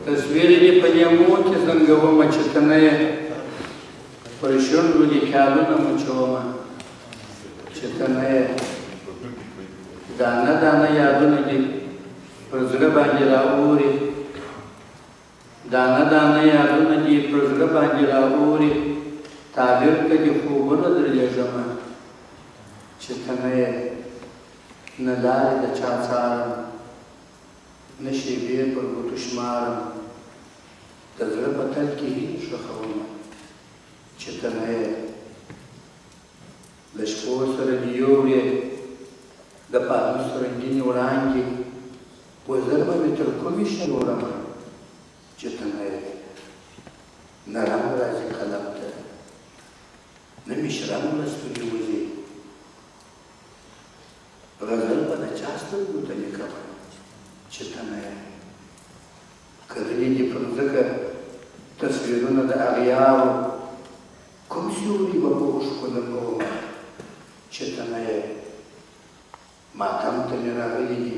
تصویر دې په نیمو کې زنګومه چې ته نه یې پر شونډو دې خیالونه مچومه چې ته نه یې دانه دانه یادونه دې پر زړه باندې رااوري دانه دانه یادونه دې پر زړه باندې رااوري تعبیر که دې خوبونه درلېږمه چې ته نه یې نه لارې د چا څارم نه شېبې پر ګوتو شمارم د زړه په تل کې هیلې ښخومه چې ته نه یې له شپو سره دې یوړې د پانوس رنګینې وړانګې وزر به مې تر کومې شنه وړمه چې ته نه یې نه رنګ راځي قلم ته نه مې شرنګ له سترګې وځي غزل به د چا سترګو ته لیکمه چې ته نه یې کرلي دي پر ځمکه تصویرونه د اغیارو کوم سیوري به په اوښکو لګومه چې ته نه یې ماتم ته مې راغلي دي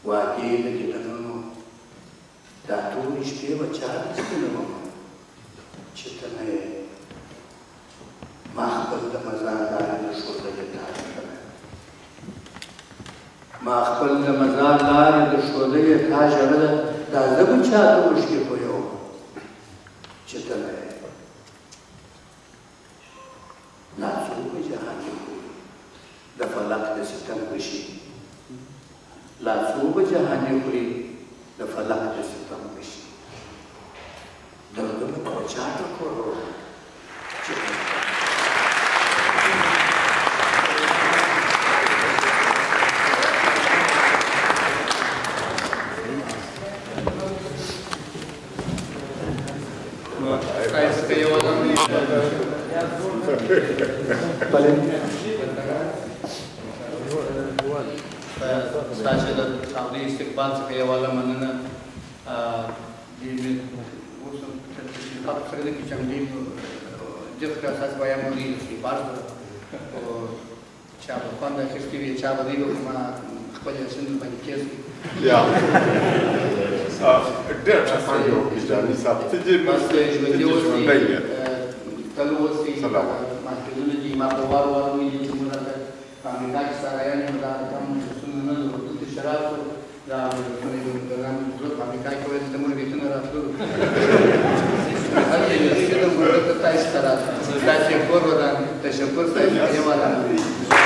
وعدې د دیدنونو دا ټولې شپې به چا سپینومه چې ته نه یې ما خپل د مزار لارې درښودلې تا ما خپل د مزار لارې درښودلې تا ژړله دا زه به چا ته اوښکې تویوم چې ته نه یې لا څو به جهان یې خوري د فلک د ستم بشي لا څو به جهان یې خوري د فلک د ستم بشي دردونه به چا ټکوروم چې ته نه یې ستاسو د چاودي استقبال څخه یو والا مننه دې اوس په څرګنده کې چې موږ دغه اساس بیان مونږ یې بارد او چا په کومه اخیستې وي چا به دیو ما خپل سند باندې کېږي Ja. Der Chafanyo ist da nicht ab. Das ist von Belgien. Taluosi, masculino di Mapovaro, di Tumurata, Amidaki Sarayani, da Tamu Sunan, tutti Sharato, da Amidaki, poi da Murvituna Ratu. Anche io, se non vorrei stare starato, da c'è corro da c'è corso e